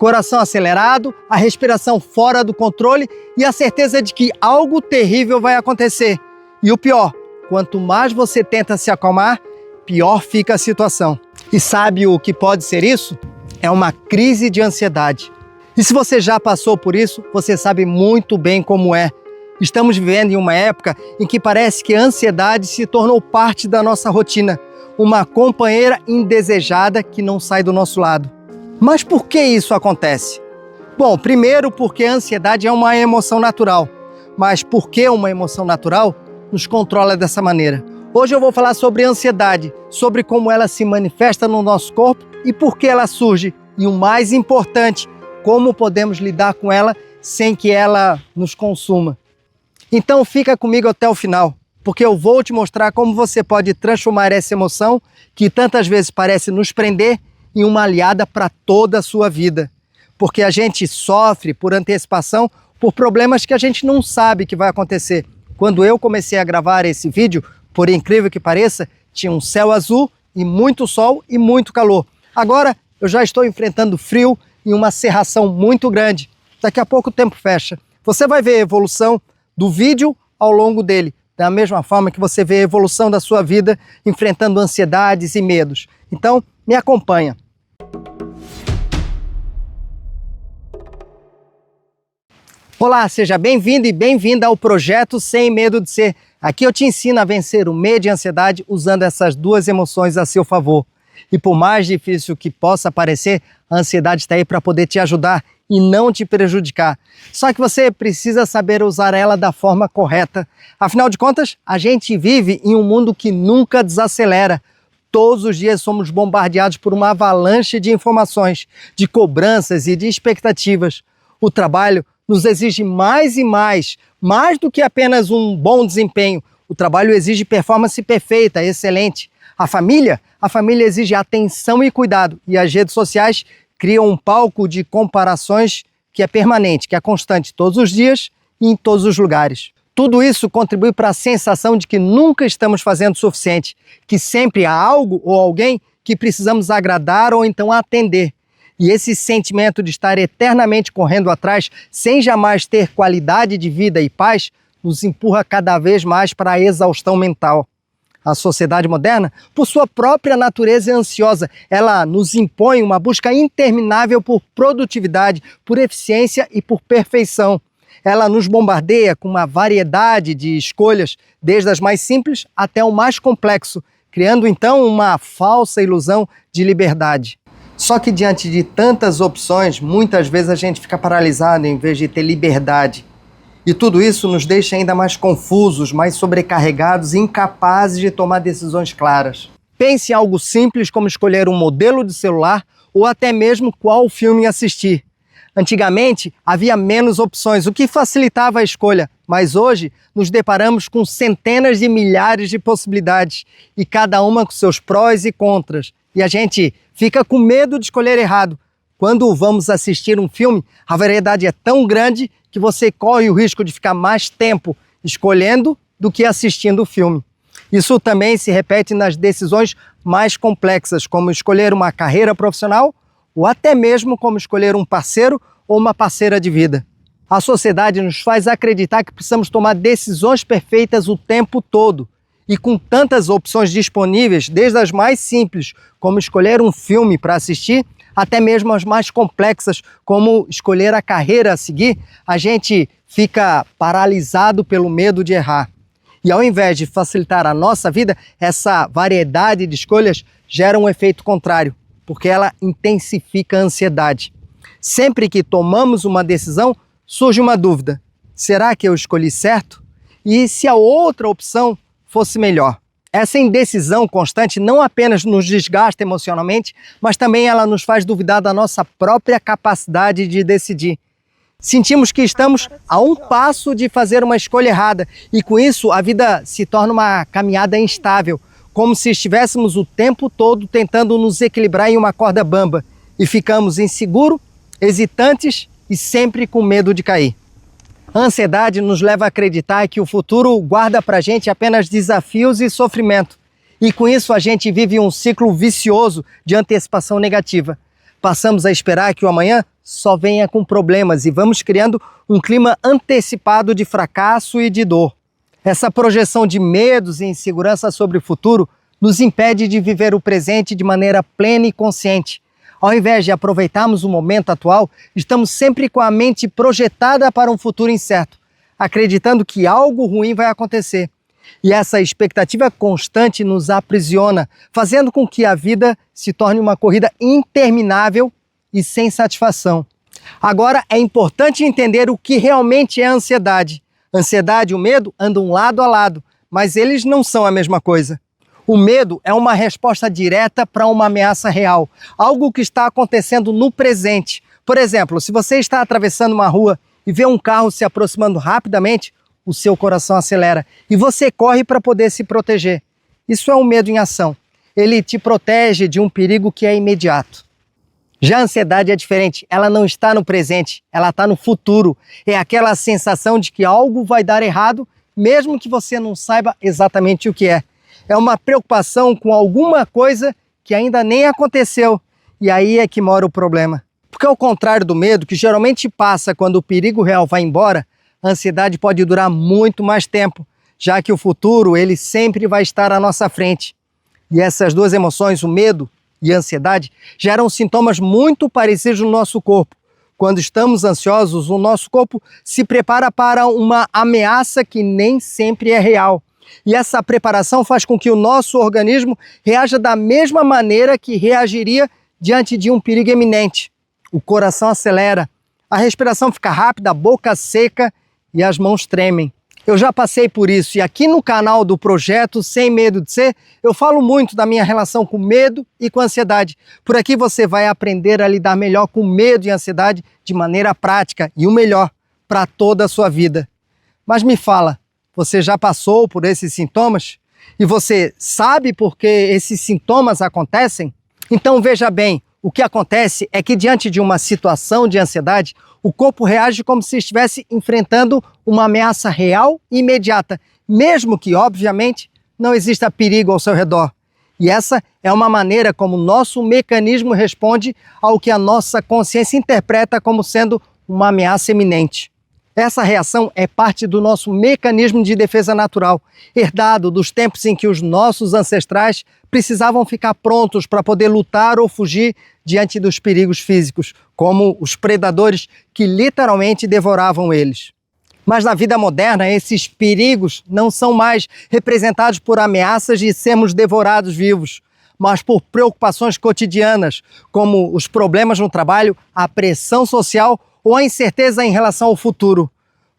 coração acelerado, a respiração fora do controle e a certeza de que algo terrível vai acontecer. E o pior, quanto mais você tenta se acalmar, pior fica a situação. E sabe o que pode ser isso? É uma crise de ansiedade. E se você já passou por isso, você sabe muito bem como é. Estamos vivendo em uma época em que parece que a ansiedade se tornou parte da nossa rotina, uma companheira indesejada que não sai do nosso lado. Mas por que isso acontece? Bom, primeiro porque a ansiedade é uma emoção natural. Mas por que uma emoção natural nos controla dessa maneira? Hoje eu vou falar sobre a ansiedade, sobre como ela se manifesta no nosso corpo e por que ela surge. E o mais importante, como podemos lidar com ela sem que ela nos consuma. Então fica comigo até o final, porque eu vou te mostrar como você pode transformar essa emoção que tantas vezes parece nos prender em uma aliada para toda a sua vida. Porque a gente sofre por antecipação por problemas que a gente não sabe que vai acontecer. Quando eu comecei a gravar esse vídeo, por incrível que pareça, tinha um céu azul e muito sol e muito calor. Agora eu já estou enfrentando frio e uma cerração muito grande. Daqui a pouco o tempo fecha. Você vai ver a evolução do vídeo ao longo dele, da mesma forma que você vê a evolução da sua vida enfrentando ansiedades e medos. Então, me acompanha. Olá, seja bem-vindo e bem-vinda ao projeto Sem Medo de Ser. Aqui eu te ensino a vencer o medo e a ansiedade usando essas duas emoções a seu favor. E por mais difícil que possa parecer, a ansiedade está aí para poder te ajudar e não te prejudicar. Só que você precisa saber usar ela da forma correta. Afinal de contas, a gente vive em um mundo que nunca desacelera. Todos os dias somos bombardeados por uma avalanche de informações, de cobranças e de expectativas. O trabalho nos exige mais e mais do que apenas um bom desempenho. O trabalho exige performance perfeita, excelente. A família exige atenção e cuidado. E as redes sociais criam um palco de comparações que é permanente, que é constante todos os dias e em todos os lugares. Tudo isso contribui para a sensação de que nunca estamos fazendo o suficiente, que sempre há algo ou alguém que precisamos agradar ou então atender. E esse sentimento de estar eternamente correndo atrás, sem jamais ter qualidade de vida e paz, nos empurra cada vez mais para a exaustão mental. A sociedade moderna, por sua própria natureza ansiosa, ela nos impõe uma busca interminável por produtividade, por eficiência e por perfeição. Ela nos bombardeia com uma variedade de escolhas, desde as mais simples até o mais complexo, criando então uma falsa ilusão de liberdade. Só que diante de tantas opções, muitas vezes a gente fica paralisado em vez de ter liberdade. E tudo isso nos deixa ainda mais confusos, mais sobrecarregados e incapazes de tomar decisões claras. Pense em algo simples como escolher um modelo de celular ou até mesmo qual filme assistir. Antigamente havia menos opções, o que facilitava a escolha, mas hoje nos deparamos com centenas de milhares de possibilidades e cada uma com seus prós e contras. E a gente fica com medo de escolher errado. Quando vamos assistir um filme, a variedade é tão grande que você corre o risco de ficar mais tempo escolhendo do que assistindo o filme. Isso também se repete nas decisões mais complexas, como escolher uma carreira profissional ou até mesmo como escolher um parceiro ou uma parceira de vida. A sociedade nos faz acreditar que precisamos tomar decisões perfeitas o tempo todo. E com tantas opções disponíveis, desde as mais simples, como escolher um filme para assistir, até mesmo as mais complexas, como escolher a carreira a seguir, a gente fica paralisado pelo medo de errar. E ao invés de facilitar a nossa vida, essa variedade de escolhas gera um efeito contrário, porque ela intensifica a ansiedade. Sempre que tomamos uma decisão, surge uma dúvida. Será que eu escolhi certo? E se a outra opção fosse melhor? Essa indecisão constante não apenas nos desgasta emocionalmente, mas também ela nos faz duvidar da nossa própria capacidade de decidir. Sentimos que estamos a um passo de fazer uma escolha errada e com isso a vida se torna uma caminhada instável, como se estivéssemos o tempo todo tentando nos equilibrar em uma corda bamba e ficamos inseguros, hesitantes e sempre com medo de cair. A ansiedade nos leva a acreditar que o futuro guarda para a gente apenas desafios e sofrimento. E com isso a gente vive um ciclo vicioso de antecipação negativa. passamos a esperar que o amanhã só venha com problemas e vamos criando um clima antecipado de fracasso e de dor. Essa projeção de medos e insegurança sobre o futuro nos impede de viver o presente de maneira plena e consciente. Ao invés de aproveitarmos o momento atual, estamos sempre com a mente projetada para um futuro incerto, acreditando que algo ruim vai acontecer. E essa expectativa constante nos aprisiona, fazendo com que a vida se torne uma corrida interminável e sem satisfação. Agora é importante entender o que realmente é ansiedade. Ansiedade e o medo andam lado a lado, mas eles não são a mesma coisa. O medo é uma resposta direta para uma ameaça real, algo que está acontecendo no presente. Por exemplo, se você está atravessando uma rua e vê um carro se aproximando rapidamente, o seu coração acelera e você corre para poder se proteger. Isso é um medo em ação. Ele te protege de um perigo que é imediato. Já a ansiedade é diferente, ela não está no presente, ela está no futuro. É aquela sensação de que algo vai dar errado, mesmo que você não saiba exatamente o que é. É uma preocupação com alguma coisa que ainda nem aconteceu. E aí é que mora o problema. Porque ao contrário do medo, que geralmente passa quando o perigo real vai embora, a ansiedade pode durar muito mais tempo, já que o futuro ele sempre vai estar à nossa frente. E essas duas emoções, o medo e a ansiedade, geram sintomas muito parecidos no nosso corpo. Quando estamos ansiosos, o nosso corpo se prepara para uma ameaça que nem sempre é real. E essa preparação faz com que o nosso organismo reaja da mesma maneira que reagiria diante de um perigo iminente. O coração acelera, a respiração fica rápida, a boca seca e as mãos tremem. Eu já passei por isso e aqui no canal do projeto Sem Medo de Ser, eu falo muito da minha relação com medo e com ansiedade. Por aqui você vai aprender a lidar melhor com medo e ansiedade de maneira prática e o melhor para toda a sua vida. Mas me fala, você já passou por esses sintomas? E você sabe por que esses sintomas acontecem? Então veja bem, o que acontece é que diante de uma situação de ansiedade, o corpo reage como se estivesse enfrentando uma ameaça real e imediata, mesmo que, obviamente, não exista perigo ao seu redor. E essa é uma maneira como o nosso mecanismo responde ao que a nossa consciência interpreta como sendo uma ameaça iminente. Essa reação é parte do nosso mecanismo de defesa natural, herdado dos tempos em que os nossos ancestrais precisavam ficar prontos para poder lutar ou fugir diante dos perigos físicos, como os predadores que literalmente devoravam eles. Mas na vida moderna, esses perigos não são mais representados por ameaças de sermos devorados vivos, mas por preocupações cotidianas, como os problemas no trabalho, a pressão social ou a incerteza em relação ao futuro.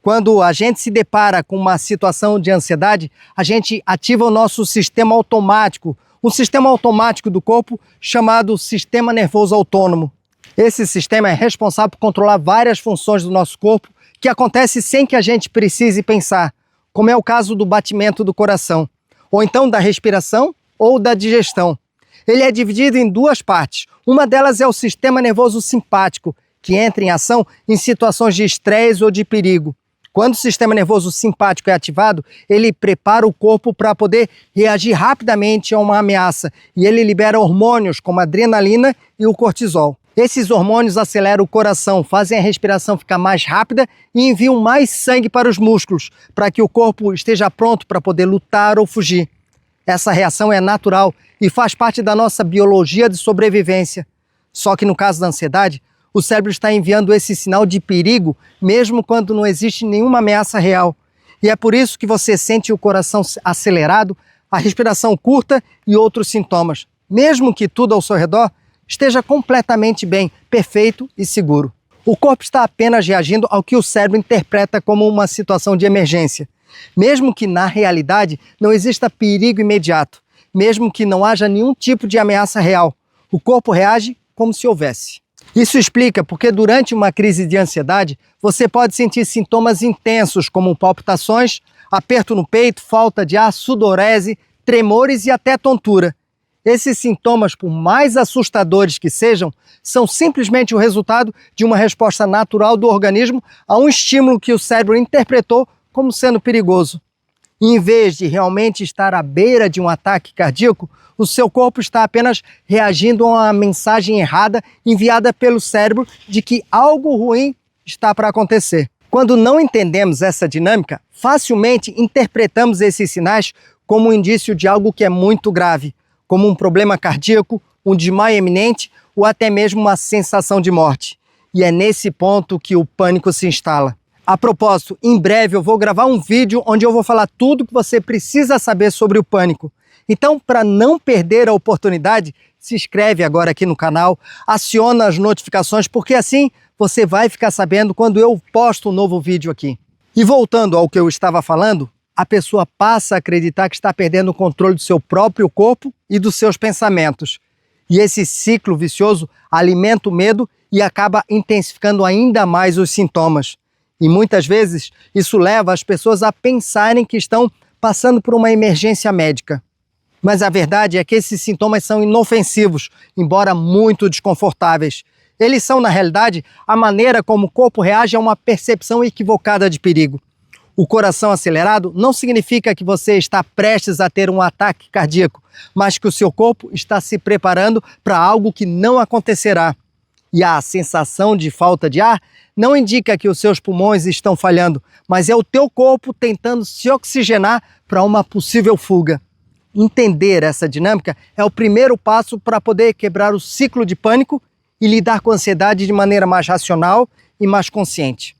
Quando a gente se depara com uma situação de ansiedade, a gente ativa o nosso sistema automático, um sistema automático do corpo chamado sistema nervoso autônomo. Esse sistema é responsável por controlar várias funções do nosso corpo que acontecem sem que a gente precise pensar, como é o caso do batimento do coração, ou então da respiração ou da digestão. Ele é dividido em duas partes. Uma delas é o sistema nervoso simpático, que entra em ação em situações de estresse ou de perigo. Quando o sistema nervoso simpático é ativado, ele prepara o corpo para poder reagir rapidamente a uma ameaça e ele libera hormônios como a adrenalina e o cortisol. Esses hormônios aceleram o coração, fazem a respiração ficar mais rápida e enviam mais sangue para os músculos, para que o corpo esteja pronto para poder lutar ou fugir. Essa reação é natural e faz parte da nossa biologia de sobrevivência. Só que no caso da ansiedade, o cérebro está enviando esse sinal de perigo, mesmo quando não existe nenhuma ameaça real. E é por isso que você sente o coração acelerado, a respiração curta e outros sintomas, mesmo que tudo ao seu redor esteja completamente bem, perfeito e seguro. O corpo está apenas reagindo ao que o cérebro interpreta como uma situação de emergência, mesmo que na realidade não exista perigo imediato, mesmo que não haja nenhum tipo de ameaça real. O corpo reage como se houvesse. Isso explica porque durante uma crise de ansiedade, você pode sentir sintomas intensos como palpitações, aperto no peito, falta de ar, sudorese, tremores e até tontura. Esses sintomas, por mais assustadores que sejam, são simplesmente o resultado de uma resposta natural do organismo a um estímulo que o cérebro interpretou como sendo perigoso. E em vez de realmente estar à beira de um ataque cardíaco, O seu corpo está apenas reagindo a uma mensagem errada enviada pelo cérebro de que algo ruim está para acontecer. Quando não entendemos essa dinâmica, facilmente interpretamos esses sinais como um indício de algo que é muito grave, como um problema cardíaco, um desmaio iminente ou até mesmo uma sensação de morte. E é nesse ponto que o pânico se instala. A propósito, em breve eu vou gravar um vídeo onde eu vou falar tudo que você precisa saber sobre o pânico. Então, para não perder a oportunidade, se inscreve agora aqui no canal, aciona as notificações, porque assim você vai ficar sabendo quando eu posto um novo vídeo aqui. E voltando ao que eu estava falando, a pessoa passa a acreditar que está perdendo o controle do seu próprio corpo e dos seus pensamentos. E esse ciclo vicioso alimenta o medo e acaba intensificando ainda mais os sintomas. E muitas vezes isso leva as pessoas a pensarem que estão passando por uma emergência médica. Mas a verdade é que esses sintomas são inofensivos, embora muito desconfortáveis. Eles são, na realidade, a maneira como o corpo reage a uma percepção equivocada de perigo. O coração acelerado não significa que você está prestes a ter um ataque cardíaco, mas que o seu corpo está se preparando para algo que não acontecerá. E a sensação de falta de ar não indica que os seus pulmões estão falhando, mas é o teu corpo tentando se oxigenar para uma possível fuga. Entender essa dinâmica é o primeiro passo para poder quebrar o ciclo de pânico e lidar com a ansiedade de maneira mais racional e mais consciente.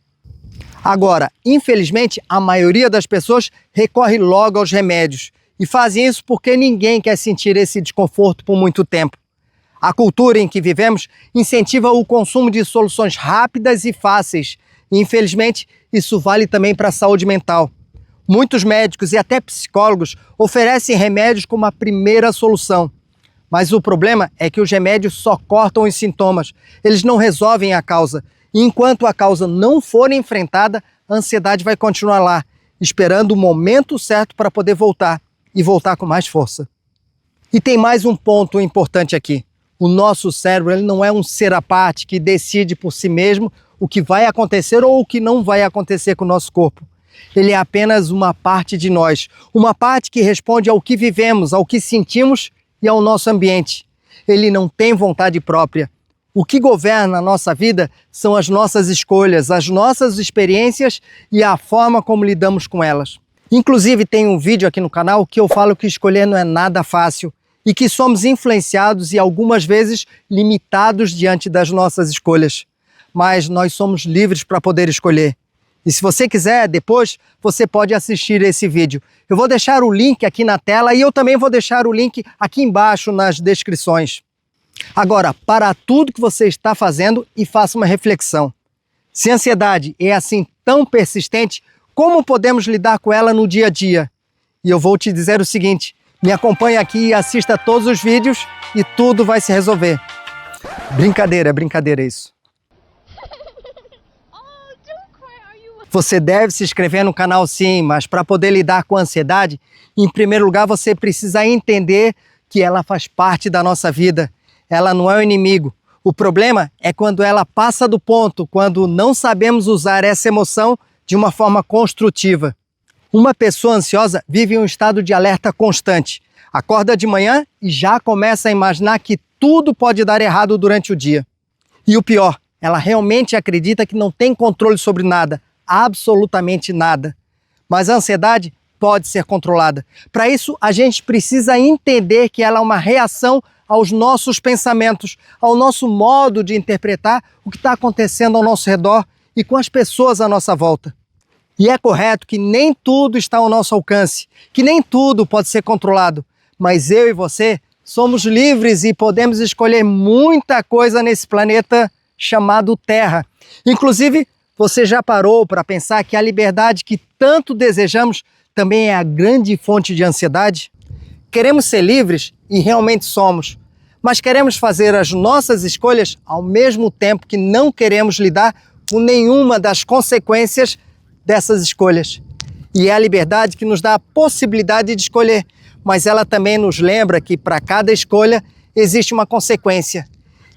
Agora, infelizmente, a maioria das pessoas recorre logo aos remédios e fazem isso porque ninguém quer sentir esse desconforto por muito tempo. A cultura em que vivemos incentiva o consumo de soluções rápidas e fáceis e, infelizmente, isso vale também para a saúde mental. Muitos médicos e até psicólogos oferecem remédios como a primeira solução. Mas o problema é que os remédios só cortam os sintomas, eles não resolvem a causa. E enquanto a causa não for enfrentada, a ansiedade vai continuar lá, esperando o momento certo para poder voltar, e voltar com mais força. E tem mais um ponto importante aqui. O nosso cérebro ele não é um ser à parte que decide por si mesmo o que vai acontecer ou o que não vai acontecer com o nosso corpo. Ele é apenas uma parte de nós, uma parte que responde ao que vivemos, ao que sentimos e ao nosso ambiente. Ele não tem vontade própria. O que governa a nossa vida são as nossas escolhas, as nossas experiências e a forma como lidamos com elas. Inclusive tem um vídeo aqui no canal que eu falo que escolher não é nada fácil e que somos influenciados e algumas vezes limitados diante das nossas escolhas. Mas nós somos livres para poder escolher. E se você quiser, depois você pode assistir esse vídeo. Eu vou deixar o link aqui na tela e eu também vou deixar o link aqui embaixo nas descrições. Agora, para tudo que você está fazendo e faça uma reflexão. Se a ansiedade é assim tão persistente, como podemos lidar com ela no dia a dia? E eu vou te dizer o seguinte, me acompanhe aqui e assista todos os vídeos e tudo vai se resolver. Brincadeira isso. Você deve se inscrever no canal sim, mas para poder lidar com a ansiedade, em primeiro lugar você precisa entender que ela faz parte da nossa vida. Ela não é o inimigo. O problema é quando ela passa do ponto, quando não sabemos usar essa emoção de uma forma construtiva. Uma pessoa ansiosa vive em um estado de alerta constante. Acorda de manhã e já começa a imaginar que tudo pode dar errado durante o dia. E o pior, ela realmente acredita que não tem controle sobre nada, absolutamente nada. Mas a ansiedade pode ser controlada. Para isso, a gente precisa entender que ela é uma reação aos nossos pensamentos, ao nosso modo de interpretar o que está acontecendo ao nosso redor e com as pessoas à nossa volta. E é correto que nem tudo está ao nosso alcance, que nem tudo pode ser controlado, mas eu e você somos livres e podemos escolher muita coisa nesse planeta chamado Terra. Inclusive, você já parou para pensar que a liberdade que tanto desejamos também é a grande fonte de ansiedade? Queremos ser livres e realmente somos, mas queremos fazer as nossas escolhas ao mesmo tempo que não queremos lidar com nenhuma das consequências dessas escolhas. E é a liberdade que nos dá a possibilidade de escolher, mas ela também nos lembra que para cada escolha existe uma consequência.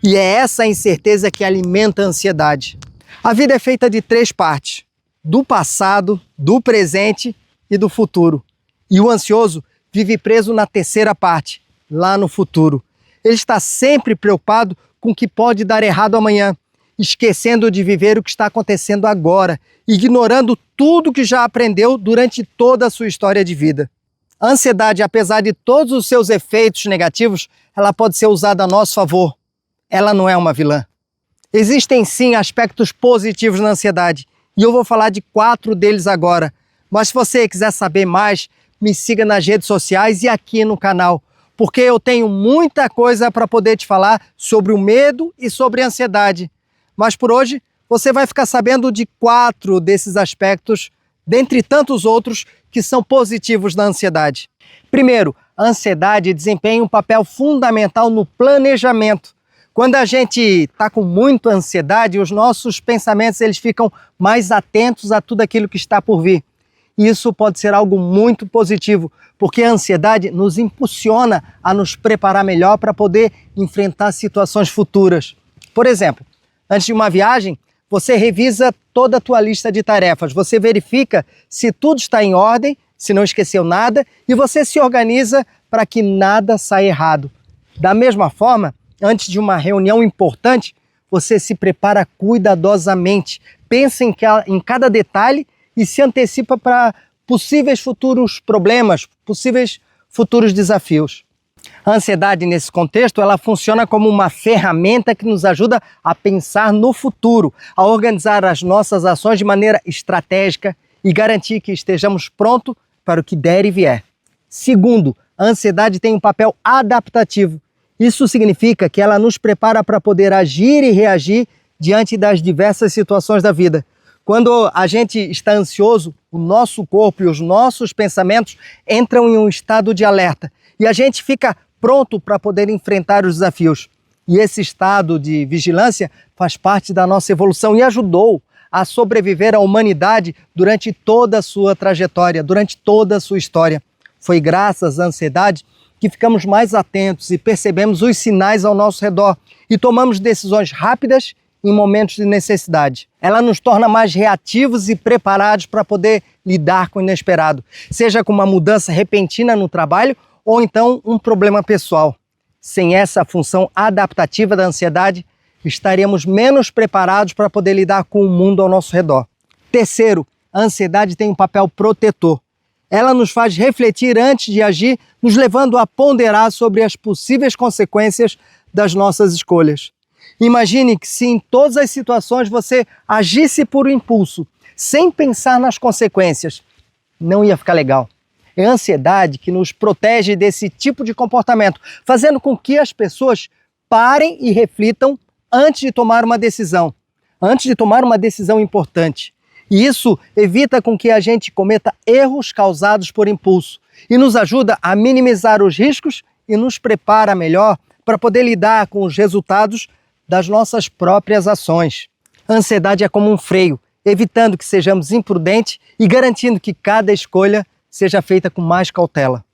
E é essa incerteza que alimenta a ansiedade. A vida é feita de 3 partes: do passado, do presente e do futuro. E o ansioso vive preso na terceira parte, lá no futuro. Ele está sempre preocupado com o que pode dar errado amanhã, esquecendo de viver o que está acontecendo agora, ignorando tudo que já aprendeu durante toda a sua história de vida. A ansiedade, apesar de todos os seus efeitos negativos, ela pode ser usada a nosso favor. Ela não é uma vilã. Existem sim aspectos positivos na ansiedade, e eu vou falar de 4 deles agora. Mas se você quiser saber mais, me siga nas redes sociais e aqui no canal, porque eu tenho muita coisa para poder te falar sobre o medo e sobre a ansiedade. Mas por hoje, você vai ficar sabendo de 4 desses aspectos, dentre tantos outros que são positivos na ansiedade. Primeiro, a ansiedade desempenha um papel fundamental no planejamento. Quando a gente está com muita ansiedade, os nossos pensamentos eles ficam mais atentos a tudo aquilo que está por vir. Isso pode ser algo muito positivo, porque a ansiedade nos impulsiona a nos preparar melhor para poder enfrentar situações futuras. Por exemplo, antes de uma viagem, você revisa toda a tua lista de tarefas, você verifica se tudo está em ordem, se não esqueceu nada, e você se organiza para que nada saia errado. Da mesma forma, antes de uma reunião importante, você se prepara cuidadosamente, pensa em cada detalhe e se antecipa para possíveis futuros problemas, possíveis futuros desafios. A ansiedade, nesse contexto, ela funciona como uma ferramenta que nos ajuda a pensar no futuro, a organizar as nossas ações de maneira estratégica e garantir que estejamos prontos para o que der e vier. Segundo, a ansiedade tem um papel adaptativo. Isso significa que ela nos prepara para poder agir e reagir diante das diversas situações da vida. Quando a gente está ansioso, o nosso corpo e os nossos pensamentos entram em um estado de alerta e a gente fica pronto para poder enfrentar os desafios. E esse estado de vigilância faz parte da nossa evolução e ajudou a sobreviver à humanidade durante toda a sua trajetória, durante toda a sua história. Foi graças à ansiedade que ficamos mais atentos e percebemos os sinais ao nosso redor e tomamos decisões rápidas em momentos de necessidade. Ela nos torna mais reativos e preparados para poder lidar com o inesperado, seja com uma mudança repentina no trabalho ou então um problema pessoal. Sem essa função adaptativa da ansiedade, estaríamos menos preparados para poder lidar com o mundo ao nosso redor. Terceiro, a ansiedade tem um papel protetor. Ela nos faz refletir antes de agir, nos levando a ponderar sobre as possíveis consequências das nossas escolhas. Imagine que se em todas as situações você agisse por impulso, sem pensar nas consequências, não ia ficar legal. É a ansiedade que nos protege desse tipo de comportamento, fazendo com que as pessoas parem e reflitam antes de tomar uma decisão importante. E isso evita com que a gente cometa erros causados por impulso e nos ajuda a minimizar os riscos e nos prepara melhor para poder lidar com os resultados das nossas próprias ações. A ansiedade é como um freio, evitando que sejamos imprudentes e garantindo que cada escolha seja feita com mais cautela.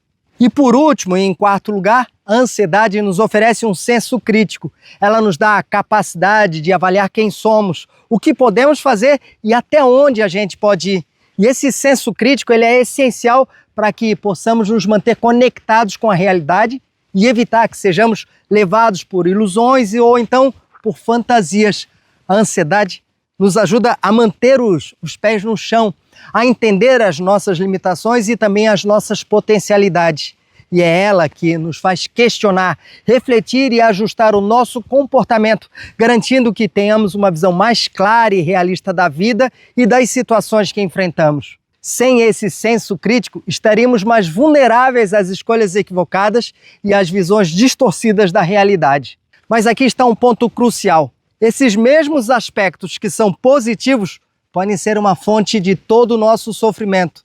E por último, e em quarto lugar, a ansiedade nos oferece um senso crítico. Ela nos dá a capacidade de avaliar quem somos, o que podemos fazer e até onde a gente pode ir. E esse senso crítico ele é essencial para que possamos nos manter conectados com a realidade e evitar que sejamos levados por ilusões ou então por fantasias. A ansiedade nos ajuda a manter os pés no chão, a entender as nossas limitações e também as nossas potencialidades. E é ela que nos faz questionar, refletir e ajustar o nosso comportamento, garantindo que tenhamos uma visão mais clara e realista da vida e das situações que enfrentamos. Sem esse senso crítico, estaríamos mais vulneráveis às escolhas equivocadas e às visões distorcidas da realidade. Mas aqui está um ponto crucial. Esses mesmos aspectos que são positivos podem ser uma fonte de todo o nosso sofrimento.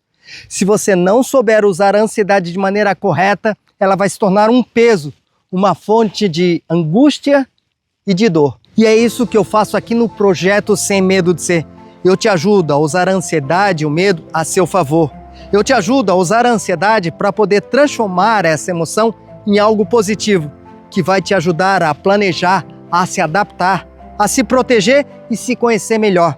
Se você não souber usar a ansiedade de maneira correta, ela vai se tornar um peso, uma fonte de angústia e de dor. E é isso que eu faço aqui no projeto Sem Medo de Ser. Eu te ajudo a usar a ansiedade e o medo a seu favor. Eu te ajudo a usar a ansiedade para poder transformar essa emoção em algo positivo, que vai te ajudar a planejar, a se adaptar, a se proteger e se conhecer melhor.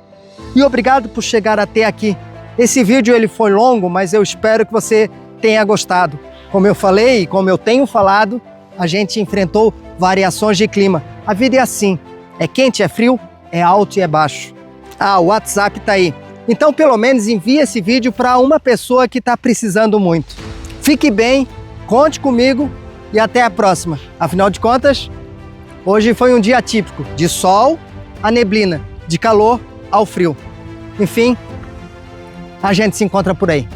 E obrigado por chegar até aqui. Esse vídeo ele foi longo, mas eu espero que você tenha gostado. Como eu falei e como eu tenho falado, a gente enfrentou variações de clima. A vida é assim, é quente, é frio, é alto e é baixo. Ah, o WhatsApp tá aí. Então, pelo menos envie esse vídeo para uma pessoa que está precisando muito. Fique bem, conte comigo e até a próxima. Afinal de contas, hoje foi um dia atípico, de sol à neblina, de calor ao frio. Enfim, a gente se encontra por aí.